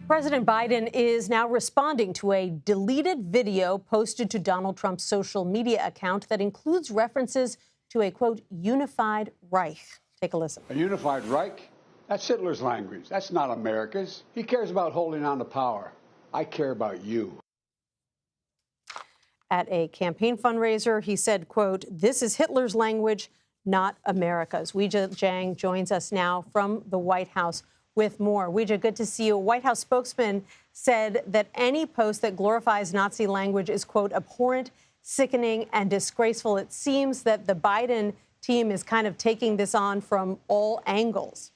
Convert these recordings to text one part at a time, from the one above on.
President Biden is now responding to a deleted video posted to Donald Trump's social media account that includes references to a, quote, unified Reich. Take a listen. A unified Reich? That's Hitler's language. That's not America's. He cares about holding on to power. I care about you. At a campaign fundraiser, he said, quote, this is Hitler's language, not America's. Weijia Jiang joins us now from the White House with more. Weijia, good to see you. A White House spokesman said that any post that glorifies Nazi language is, quote, abhorrent, sickening, and disgraceful. It seems that the Biden team is kind of taking this on from all angles.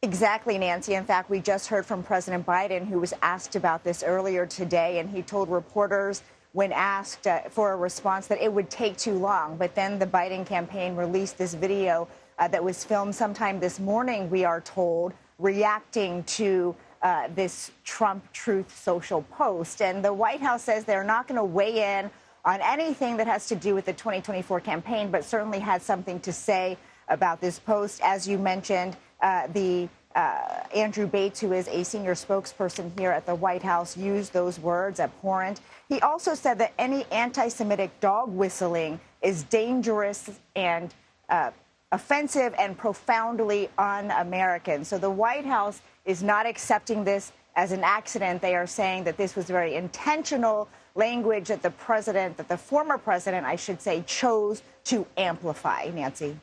Exactly, Nancy. In fact, we just heard from President Biden, who was asked about this earlier today, and he told reporters when asked for a response that it would take too long. But then the Biden campaign released this video that was filmed sometime this morning, we are told, reacting to this Trump Truth Social post. And the White House says they're not going to weigh in on anything that has to do with the 2024 campaign, but certainly has something to say about this post. As you mentioned, Andrew Bates, who is a senior spokesperson here at the White House, used those words, abhorrent. He also said that any anti-Semitic dog whistling is dangerous and offensive and profoundly un-American. So the White House is not accepting this as an accident. They are saying that this was very intentional language that the former president, I should say, chose to amplify. Nancy.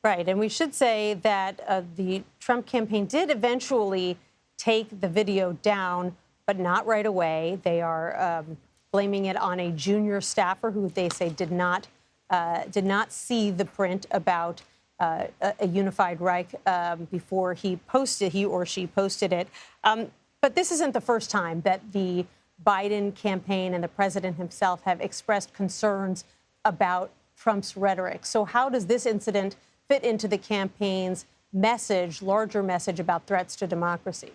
Right. And we should say that the Trump campaign did eventually take the video down, but not right away. They are blaming it on a junior staffer who they say did not see the print about a unified Reich before he or she posted it. But this isn't the first time that the Biden campaign and the president himself have expressed concerns about Trump's rhetoric. So how does this incident fit into the campaign's larger message about threats to democracy?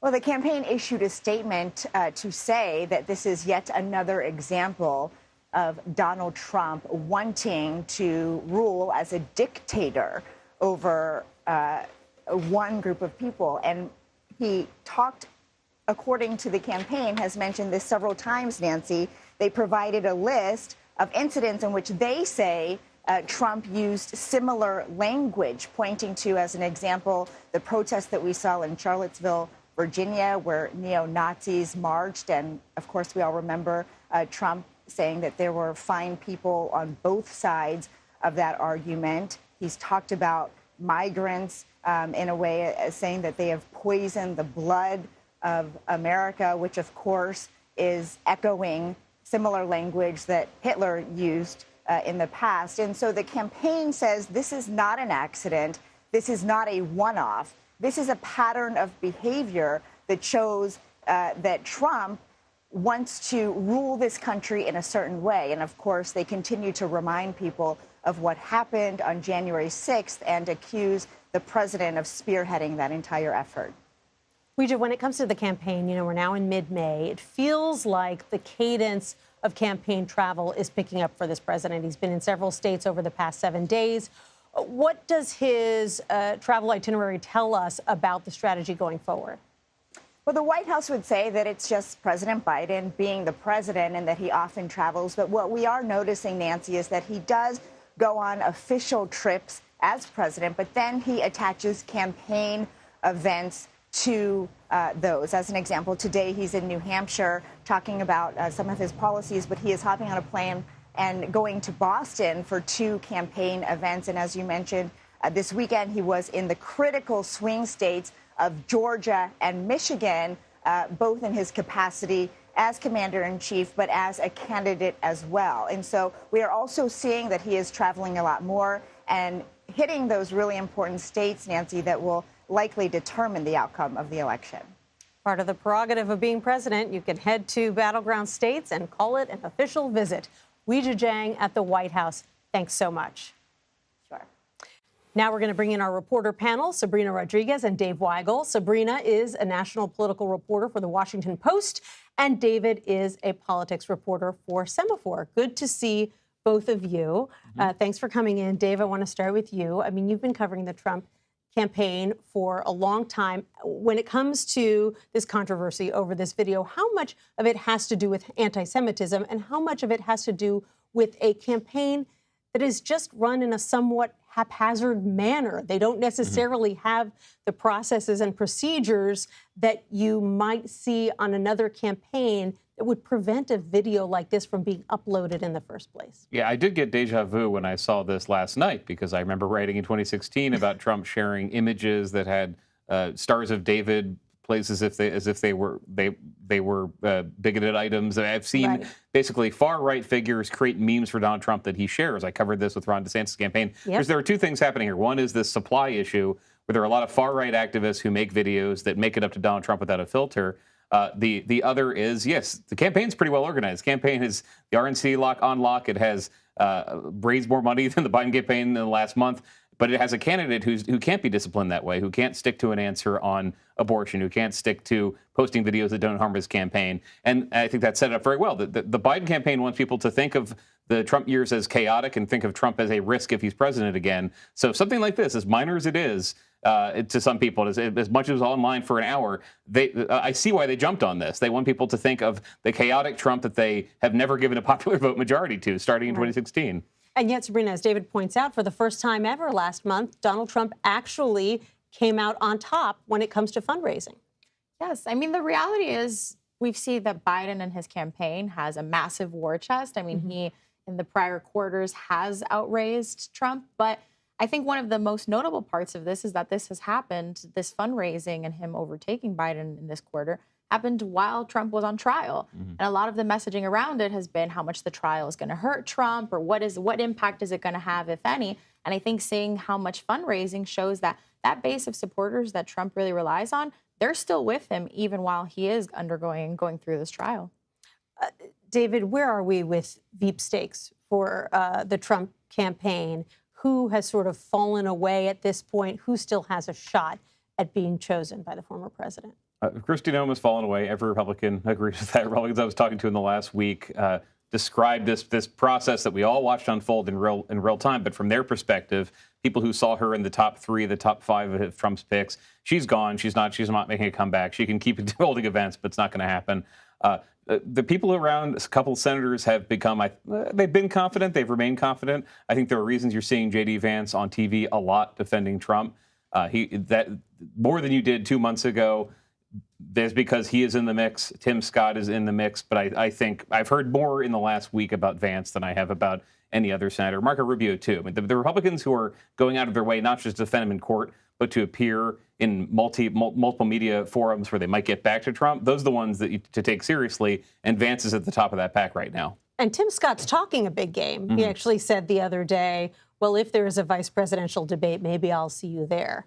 Well, the campaign issued a statement to say that this is yet another example of Donald Trump wanting to rule as a dictator over one group of people. And he talked, according to the campaign, has mentioned this several times, Nancy. They provided a list of incidents in which they say Trump used similar language, pointing to, as an example, the protest that we saw in Charlottesville, Virginia, where neo-Nazis marched. And, of course, we all remember Trump saying that there were fine people on both sides of that argument. He's talked about migrants in a way saying that they have poisoned the blood of America, which, of course, is echoing similar language that Hitler used in the past. And so the campaign says this is not an accident. This is not a one-off. This is a pattern of behavior that shows that Trump wants to rule this country in a certain way. And, of course, they continue to remind people of what happened on January 6th and accuse the president of spearheading that entire effort. Weijia, when it comes to the campaign, we're now in mid-May. It feels like the cadence of campaign travel is picking up for this president. He's been in several states over the past 7 days. What does his travel itinerary tell us about the strategy going forward? Well, the White House would say that it's just President Biden being the president and that he often travels. But what we are noticing, Nancy, is that he does go on official trips as president, but then he attaches campaign events to those. As an example, today he's in New Hampshire talking about some of his policies, but he is hopping on a plane and going to Boston for 2 campaign events. And as you mentioned, this weekend he was in the critical swing states of Georgia and Michigan, both in his capacity as commander-in-chief, but as a candidate as well. And so we are also seeing that he is traveling a lot more and hitting those really important states, Nancy, that will likely determine the outcome of the election. Part of the prerogative of being president, you can head to battleground states and call it an official visit. Weijia Jiang at the White House, thanks so much. Sure. Now we're going to bring in our reporter panel, Sabrina Rodriguez and Dave Weigel. Sabrina is a national political reporter for The Washington Post, and David is a politics reporter for Semafor. Good to see both of you. Thanks for coming in. Dave, I want to start with you. I mean, you've been covering the Trump campaign for a long time. When it comes to this controversy over this video, how much of it has to do with anti-Semitism and how much of it has to do with a campaign that is just run in a somewhat haphazard manner? They don't necessarily have the processes and procedures that you might see on another campaign that would prevent a video like this from being uploaded in the first place. Yeah, I did get deja vu when I saw this last night, because I remember writing in 2016 about Trump sharing images that had Stars of David placed as if they were bigoted items. I've seen basically far-right figures create memes for Donald Trump that he shares. I covered this with Ron DeSantis' campaign. Because there are two things happening here. One is this supply issue, where there are a lot of far-right activists who make videos that make it up to Donald Trump without a filter. The other is, yes, the campaign's pretty well organized. The campaign is the RNC on lock. It has raised more money than the Biden campaign in the last month, but it has a candidate who can't be disciplined that way, who can't stick to an answer on abortion, who can't stick to posting videos that don't harm his campaign. And I think that set it up very well. The Biden campaign wants people to think of the Trump years as chaotic and think of Trump as a risk if he's president again. So something like this, as minor as it is, to some people, as much as it was online for an hour, I see why they jumped on this. They want people to think of the chaotic Trump that they have never given a popular vote majority to, starting in 2016. And yet, Sabrina, as David points out, for the first time ever last month, Donald Trump actually came out on top when it comes to fundraising. Yes. I mean, the reality is we've seen that Biden and his campaign has a massive war chest. I mean, he, in the prior quarters, has outraised Trump. But I think one of the most notable parts of this is that this has happened, this fundraising and him overtaking Biden in this quarter, happened while Trump was on trial. And a lot of the messaging around it has been how much the trial is going to hurt Trump, or what impact is it going to have, if any. And I think seeing how much fundraising shows that that base of supporters that Trump really relies on, they're still with him even while he is going through this trial. David, where are we with Veep stakes for the Trump campaign? Who has sort of fallen away at this point? Who still has a shot at being chosen by the former president? Kristi Noem has fallen away. Every Republican agrees with that. Republicans I was talking to in the last week described this process that we all watched unfold in real time. But from their perspective, people who saw her in the top 3, the top 5 of Trump's picks, she's gone. She's not making a comeback. She can keep holding events, but it's not going to happen. The people around, a couple of senators have become, they've been confident. They've remained confident. I think there are reasons you're seeing J.D. Vance on TV a lot defending Trump. That more than you did 2 months ago. There's because he is in the mix. Tim Scott is in the mix. But I think I've heard more in the last week about Vance than I have about any other senator. Marco Rubio, too. I mean, the Republicans who are going out of their way not just to defend him in court, but to appear in multiple media forums where they might get back to Trump, those are the ones that to take seriously. And Vance is at the top of that pack right now. And Tim Scott's talking a big game. He actually said the other day, well, if there is a vice presidential debate, maybe I'll see you there.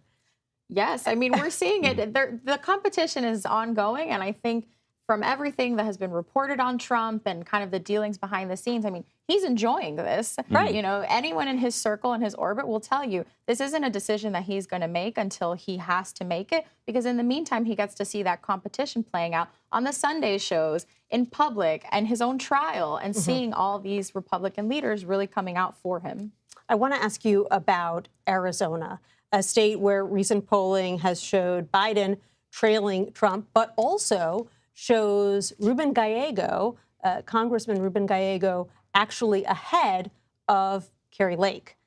Yes, I mean, we're seeing it. The competition is ongoing, and I think from everything that has been reported on Trump and kind of the dealings behind the scenes, I mean, he's enjoying this. Right. You know, anyone in his circle and his orbit will tell you this isn't a decision that he's going to make until he has to make it, because in the meantime, he gets to see that competition playing out on the Sunday shows, in public, and his own trial, and seeing all these Republican leaders really coming out for him. I want to ask you about Arizona, a state where recent polling has showed Biden trailing Trump, but also shows Ruben Gallego, Congressman Ruben Gallego, actually ahead of Kari Lake,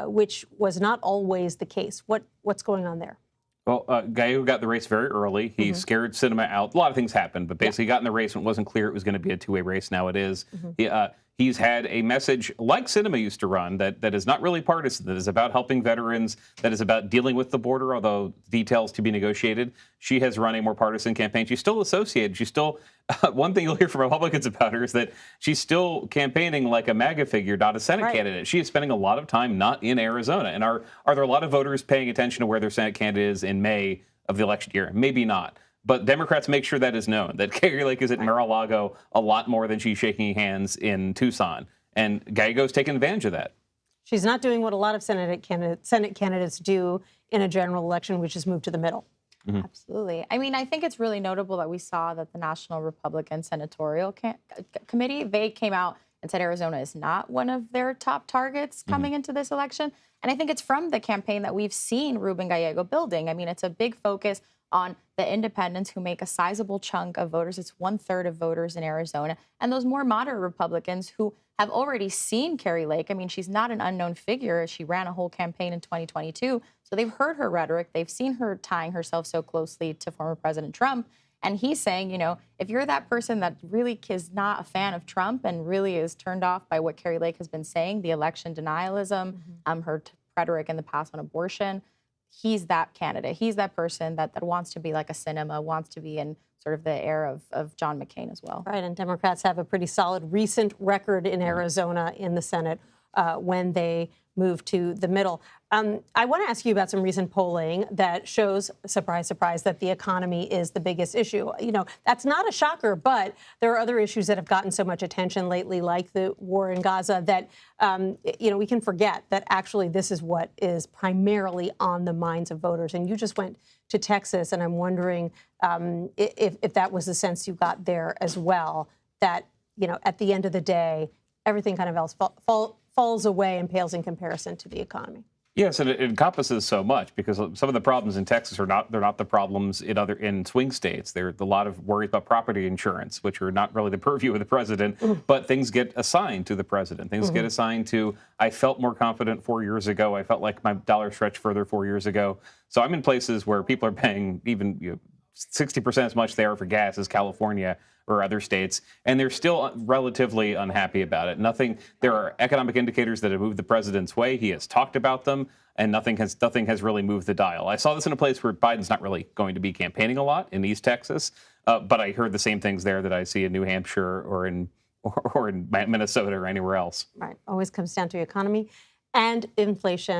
which was not always the case. What's going on there? Well, Gallego got the race very early. He scared Sinema out. A lot of things happened, but basically got in the race when it wasn't clear it was going to be a two-way race. Now it is. He's had a message like Sinema used to run that is not really partisan, that is about helping veterans, that is about dealing with the border, although details to be negotiated. She has run a more partisan campaign. She's still associated. She's still, one thing you'll hear from Republicans about her is that she's still campaigning like a MAGA figure, not a Senate candidate. She is spending a lot of time not in Arizona. And are there a lot of voters paying attention to where their Senate candidate is in May of the election year? Maybe not. But Democrats make sure that is known, that Kari Lake is at Mar-a-Lago a lot more than she's shaking hands in Tucson. And Gallego's taking advantage of that. She's not doing what a lot of Senate candidates do in a general election, which is move to the middle. Absolutely. I mean, I think it's really notable that we saw that the National Republican Senatorial Committee, they came out and said Arizona is not one of their top targets coming into this election. And I think it's from the campaign that we've seen Ruben Gallego building. I mean, it's a big focus on the independents who make a sizable chunk of voters. It's 1/3 of voters in Arizona. And those more moderate Republicans who have already seen Carrie Lake. I mean, she's not an unknown figure. She ran a whole campaign in 2022. So they've heard her rhetoric. They've seen her tying herself so closely to former President Trump. And he's saying, you know, if you're that person that really is not a fan of Trump and really is turned off by what Carrie Lake has been saying, the election denialism, her rhetoric in the past on abortion, he's that candidate. He's that person that wants to be like a Sinema, wants to be in sort of the era of John McCain as well. Right, and Democrats have a pretty solid recent record in Arizona in the Senate when they move to the middle. I want to ask you about some recent polling that shows, surprise, surprise, that the economy is the biggest issue. You know, that's not a shocker, but there are other issues that have gotten so much attention lately, like the war in Gaza, that, you know, we can forget that actually this is what is primarily on the minds of voters. And you just went to Texas, and I'm wondering if that was the sense you got there as well, that, you know, at the end of the day, everything kind of else falls away and pales in comparison to the economy. Yes, and it encompasses so much, because some of the problems in Texas they're not the problems in swing states. There's a lot of worries about property insurance, which are not really the purview of the president, but things get assigned to the president. Things get assigned to, I felt more confident 4 years ago. I felt like my dollar stretched further 4 years ago. So I'm in places where people are paying even 60% as much there for gas as California or other states, and they're still relatively unhappy about it. There are economic indicators that have moved the president's way. He has talked about them, and nothing has really moved the dial. I saw this in a place where Biden's not really going to be campaigning a lot, in East Texas, but I heard the same things there that I see in New Hampshire or in Minnesota or anywhere else. Right. Always comes down to economy and inflation.